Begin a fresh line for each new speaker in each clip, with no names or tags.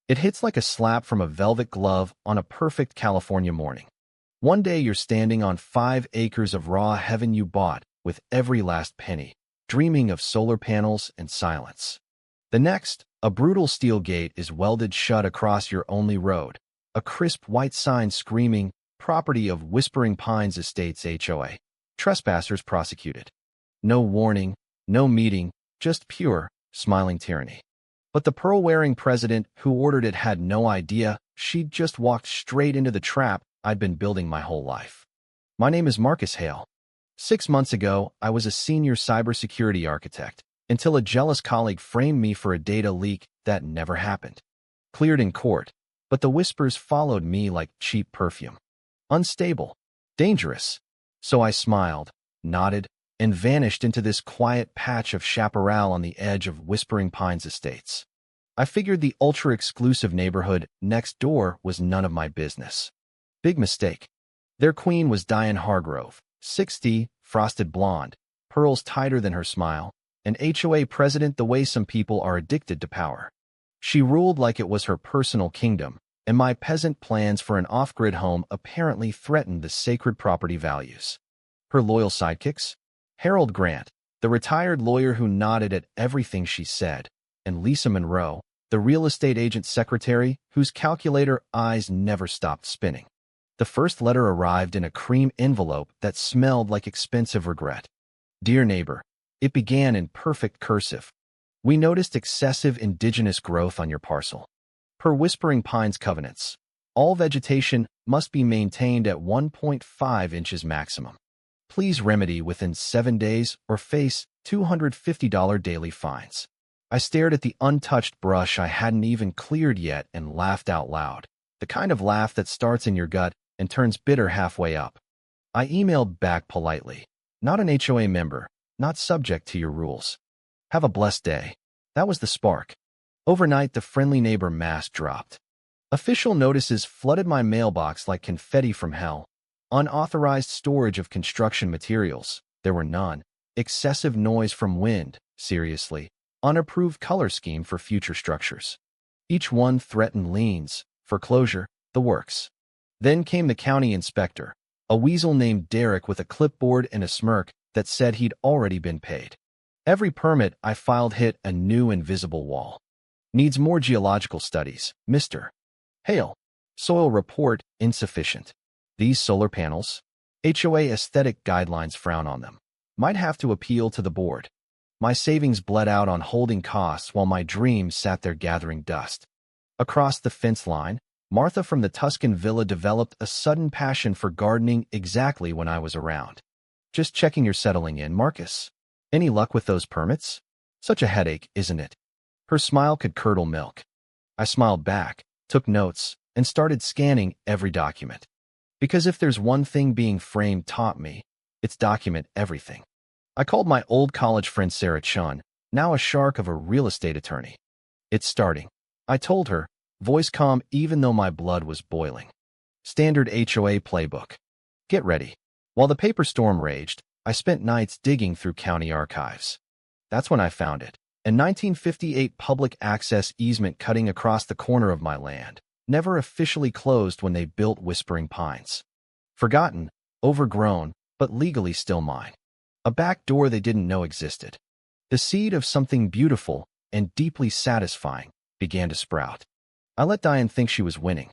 It hits like a slap from a velvet glove on a perfect California morning. One day you're standing on 5 acres of raw heaven you bought with every last penny, dreaming of solar panels and silence. The next, a brutal steel gate is welded shut across your only road, a crisp white sign screaming, "Property of Whispering Pines Estates HOA. Trespassers prosecuted." No warning, no meeting, just pure, smiling tyranny. But the pearl-wearing president who ordered it had no idea she'd just walked straight into the trap I'd been building my whole life. My name is Marcus Hale. 6 months ago, I was a senior cybersecurity architect, until a jealous colleague framed me for a data leak that never happened. Cleared in court, but the whispers followed me like cheap perfume. Unstable. Dangerous. So I smiled, nodded, and vanished into this quiet patch of chaparral on the edge of Whispering Pines Estates. I figured the ultra-exclusive neighborhood next door was none of my business. Big mistake. Their queen was Diane Hargrove, 60, frosted blonde, pearls tighter than her smile, an HOA president the way some people are addicted to power. She ruled like it was her personal kingdom, and my peasant plans for an off-grid home apparently threatened the sacred property values. Her loyal sidekicks? Harold Grant, the retired lawyer who nodded at everything she said, and Lisa Monroe, the real estate agent secretary whose calculator eyes never stopped spinning. The first letter arrived in a cream envelope that smelled like expensive regret. "Dear neighbor," it began in perfect cursive. "We noticed excessive indigenous growth on your parcel. Per Whispering Pines covenants, all vegetation must be maintained at 1.5 inches maximum. Please remedy within 7 days or face $250 daily fines." I stared at the untouched brush I hadn't even cleared yet and laughed out loud, the kind of laugh that starts in your gut and turns bitter halfway up. I emailed back politely. "Not an HOA member, not subject to your rules. Have a blessed day." That was the spark. Overnight, the friendly neighbor mask dropped. Official notices flooded my mailbox like confetti from hell. Unauthorized storage of construction materials, there were none. Excessive noise from wind, seriously. Unapproved color scheme for future structures. Each one threatened liens, foreclosure, the works. Then came the county inspector, a weasel named Derek with a clipboard and a smirk that said he'd already been paid. Every permit I filed hit a new invisible wall. "Needs more geological studies, Mr. Hale. Soil report insufficient. These solar panels, HOA aesthetic guidelines frown on them. Might have to appeal to the board." My savings bled out on holding costs while my dreams sat there gathering dust. Across the fence line, Martha from the Tuscan villa developed a sudden passion for gardening exactly when I was around. "Just checking you're settling in, Marcus. Any luck with those permits? Such a headache, isn't it?" Her smile could curdle milk. I smiled back, took notes, and started scanning every document. Because if there's one thing being framed taught me, it's document everything. I called my old college friend Sarah Chun, now a shark of a real estate attorney. "It's starting," I told her, voice calm even though my blood was boiling. Standard HOA playbook. Get ready. While the paper storm raged, I spent nights digging through county archives. That's when I found it. A 1958 public access easement cutting across the corner of my land, never officially closed when they built Whispering Pines. Forgotten, overgrown, but legally still mine. A back door they didn't know existed. The seed of something beautiful and deeply satisfying began to sprout. I let Diane think she was winning.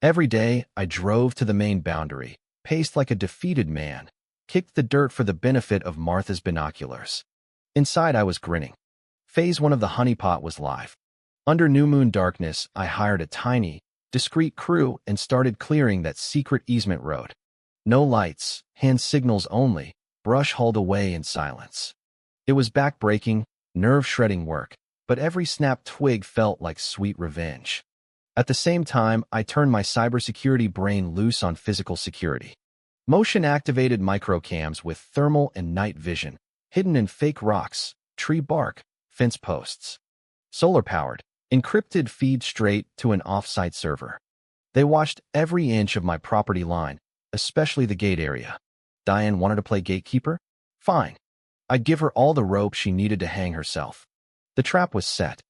Every day, I drove to the main boundary, paced like a defeated man, kicked the dirt for the benefit of Martha's binoculars. Inside, I was grinning. Phase 1 of the honeypot was live. Under new moon darkness, I hired a tiny, discreet crew and started clearing that secret easement road. No lights, hand signals only, brush hauled away in silence. It was back-breaking, nerve-shredding work, but every snapped twig felt like sweet revenge. At the same time, I turned my cybersecurity brain loose on physical security. Motion-activated microcams with thermal and night vision, hidden in fake rocks, tree bark, fence posts. Solar-powered, encrypted feed straight to an off-site server. They watched every inch of my property line, especially the gate area. Diane wanted to play gatekeeper? Fine. I'd give her all the rope she needed to hang herself. The trap was set.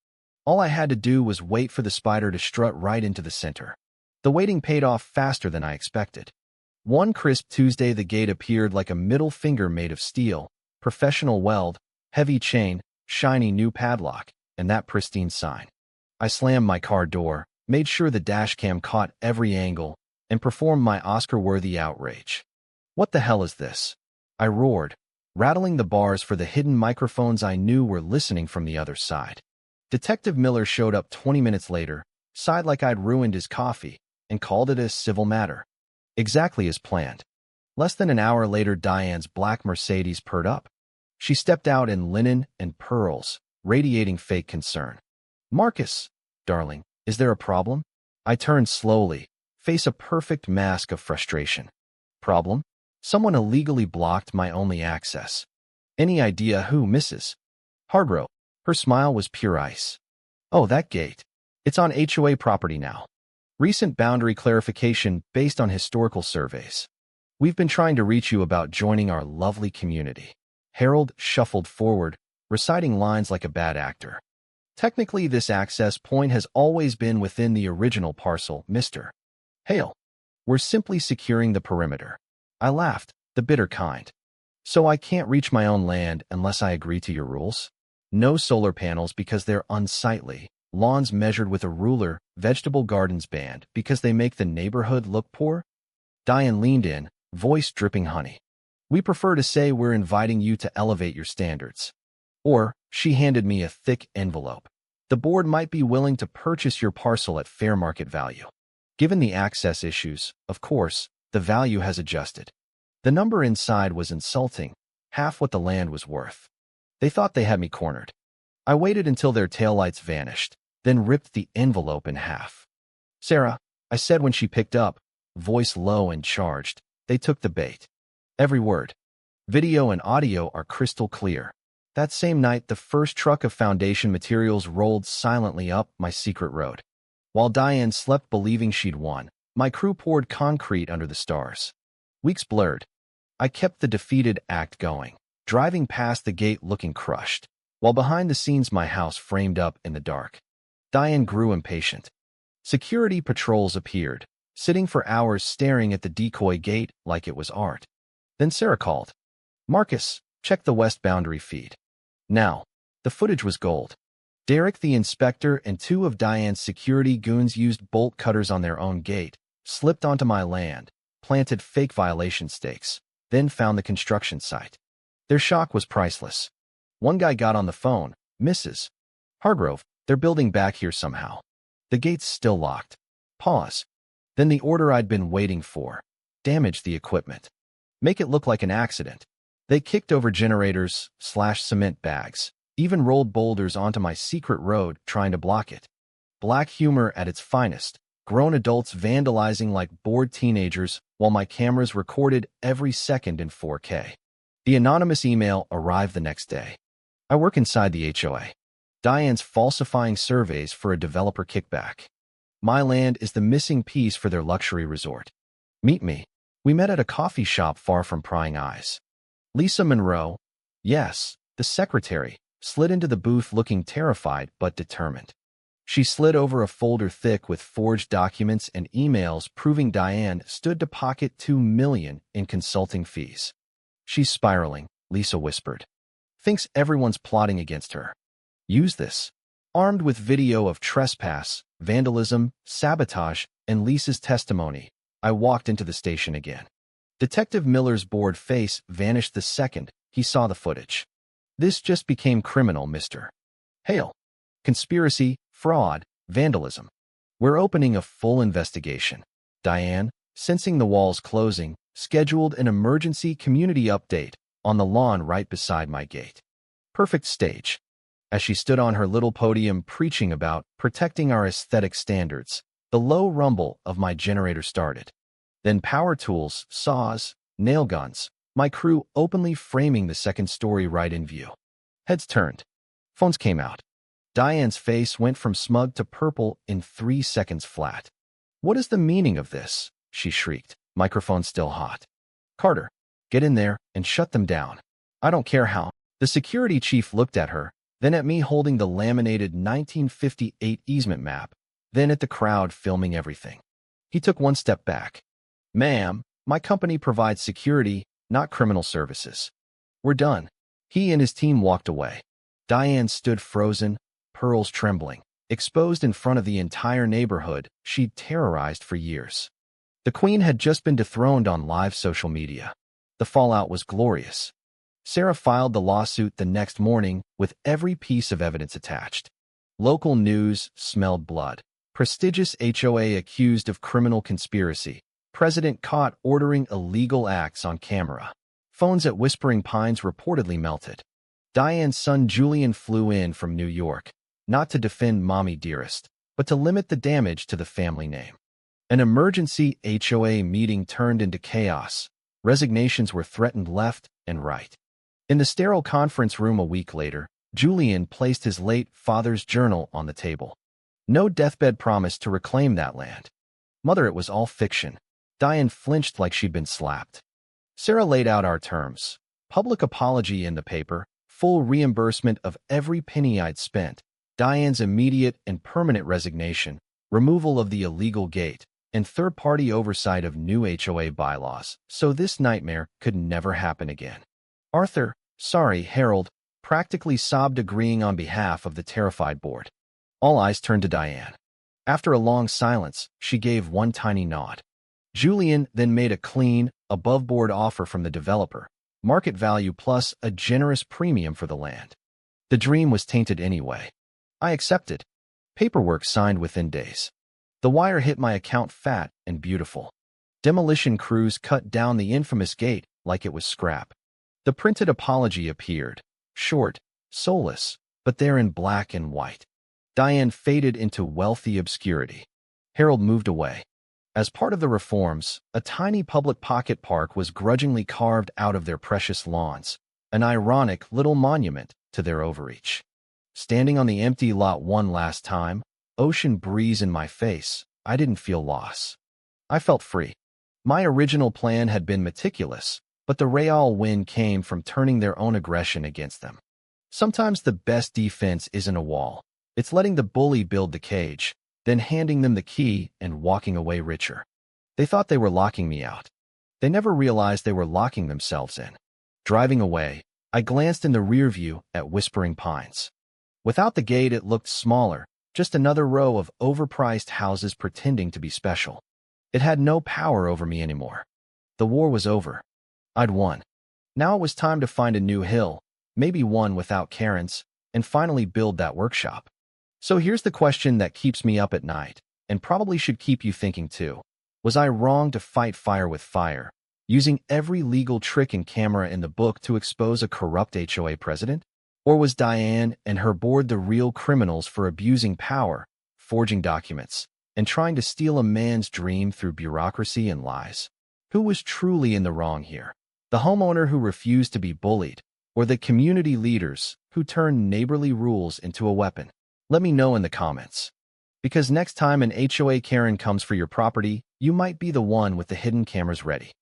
All I had to do was wait for the spider to strut right into the center. The waiting paid off faster than I expected. One crisp Tuesday, the gate appeared like a middle finger made of steel, professional weld, heavy chain, shiny new padlock, and that pristine sign. I slammed my car door, made sure the dashcam caught every angle, and performed my Oscar-worthy outrage. "What the hell is this?" I roared, rattling the bars for the hidden microphones I knew were listening from the other side. Detective Miller showed up 20 minutes later, sighed like I'd ruined his coffee, and called it a civil matter. Exactly as planned. Less than an hour later, Diane's black Mercedes purred up. She stepped out in linen and pearls, radiating fake concern. "Marcus, darling, is there a problem?" I turned slowly, face a perfect mask of frustration. "Problem? Someone illegally blocked my only access." "Any idea who, Mrs. Hargrove?" Her smile was pure ice. "Oh, that gate. It's on HOA property now. Recent boundary clarification based on historical surveys. We've been trying to reach you about joining our lovely community." Harold shuffled forward, reciting lines like a bad actor. "Technically, this access point has always been within the original parcel, Mr. Hale. We're simply securing the perimeter." I laughed, the bitter kind. "So I can't reach my own land unless I agree to your rules? No solar panels because they're unsightly, lawns measured with a ruler, vegetable gardens banned because they make the neighborhood look poor?" Diane leaned in, voice dripping honey. "We prefer to say we're inviting you to elevate your standards." Or, she handed me a thick envelope. "The board might be willing to purchase your parcel at fair market value." Given the access issues, of course, the value has adjusted. The number inside was insulting, half what the land was worth. They thought they had me cornered. I waited until their taillights vanished, then ripped the envelope in half. "Sarah," I said when she picked up, voice low and charged. They took the bait. Every word. Video and audio are crystal clear. That same night, the first truck of foundation materials rolled silently up my secret road. While Diane slept believing she'd won, my crew poured concrete under the stars. Weeks blurred. I kept the defeated act going, driving past the gate looking crushed, while behind the scenes my house framed up in the dark. Diane grew impatient. Security patrols appeared, sitting for hours staring at the decoy gate like it was art. Then Sarah called. "Marcus, check the west boundary feed." Now, the footage was gold. Derek the inspector and two of Diane's security goons used bolt cutters on their own gate, slipped onto my land, planted fake violation stakes, then found the construction site. Their shock was priceless. One guy got on the phone. "Mrs. Hargrove, they're building back here somehow. The gate's still locked." Pause. Then the order I'd been waiting for. "Damage the equipment. Make it look like an accident." They kicked over generators, slashed cement bags, even rolled boulders onto my secret road trying to block it. Black humor at its finest. Grown adults vandalizing like bored teenagers while my cameras recorded every second in 4K. The anonymous email arrived the next day. "I work inside the HOA. Diane's falsifying surveys for a developer kickback. My land is the missing piece for their luxury resort. Meet me." We met at a coffee shop far from prying eyes. Lisa Monroe, yes, the secretary, slid into the booth looking terrified but determined. She slid over a folder thick with forged documents and emails proving Diane stood to pocket $2 million in consulting fees. "She's spiraling," Lisa whispered. "Thinks everyone's plotting against her. Use this." Armed with video of trespass, vandalism, sabotage, and Lisa's testimony, I walked into the station again. Detective Miller's bored face vanished the second he saw the footage. "This just became criminal, Mr. Hale. Conspiracy, fraud, vandalism. We're opening a full investigation." Diane, sensing the walls closing, scheduled an emergency community update on the lawn right beside my gate. Perfect stage. As she stood on her little podium preaching about protecting our aesthetic standards, the low rumble of my generator started. Then power tools, saws, nail guns, my crew openly framing the second story right in view. Heads turned. Phones came out. Diane's face went from smug to purple in 3 seconds flat. "What is the meaning of this?" she shrieked, microphone still hot. "Carter, get in there and shut them down. I don't care how." The security chief looked at her, then at me holding the laminated 1958 easement map, then at the crowd filming everything. He took one step back. "Ma'am, my company provides security, not criminal services. We're done." He and his team walked away. Diane stood frozen, pearls trembling, exposed in front of the entire neighborhood she'd terrorized for years. The queen had just been dethroned on live social media. The fallout was glorious. Sarah filed the lawsuit the next morning with every piece of evidence attached. Local news smelled blood. Prestigious HOA accused of criminal conspiracy. President caught ordering illegal acts on camera. Phones at Whispering Pines reportedly melted. Diane's son Julian flew in from New York, not to defend Mommy Dearest, but to limit the damage to the family name. An emergency HOA meeting turned into chaos. Resignations were threatened left and right. In the sterile conference room a week later, Julian placed his late father's journal on the table. No deathbed promise to reclaim that land. "Mother, it was all fiction." Diane flinched like she'd been slapped. Sarah laid out our terms. Public apology in the paper, full reimbursement of every penny I'd spent, Diane's immediate and permanent resignation, removal of the illegal gate, and third-party oversight of new HOA bylaws, so this nightmare could never happen again. "Arthur, sorry, Harold," practically sobbed, agreeing on behalf of the terrified board. All eyes turned to Diane. After a long silence, she gave one tiny nod. Julian then made a clean, above-board offer from the developer, market value plus a generous premium for the land. The dream was tainted anyway. I accepted. Paperwork signed within days. The wire hit my account fat and beautiful. Demolition crews cut down the infamous gate like it was scrap. The printed apology appeared, short, soulless, but there in black and white. Diane faded into wealthy obscurity. Harold moved away. As part of the reforms, a tiny public pocket park was grudgingly carved out of their precious lawns, an ironic little monument to their overreach. Standing on the empty lot one last time, ocean breeze in my face, I didn't feel loss. I felt free. My original plan had been meticulous, but the real win came from turning their own aggression against them. Sometimes the best defense isn't a wall. It's letting the bully build the cage, then handing them the key and walking away richer. They thought they were locking me out. They never realized they were locking themselves in. Driving away, I glanced in the rear view at Whispering Pines. Without the gate, it looked smaller, just another row of overpriced houses pretending to be special. It had no power over me anymore. The war was over. I'd won. Now it was time to find a new hill, maybe one without Karens, and finally build that workshop. So here's the question that keeps me up at night, and probably should keep you thinking too. Was I wrong to fight fire with fire, using every legal trick and camera in the book to expose a corrupt HOA president? Or was Diane and her board the real criminals for abusing power, forging documents, and trying to steal a man's dream through bureaucracy and lies? Who was truly in the wrong here? The homeowner who refused to be bullied, or the community leaders who turned neighborly rules into a weapon? Let me know in the comments. Because next time an HOA Karen comes for your property, you might be the one with the hidden cameras ready.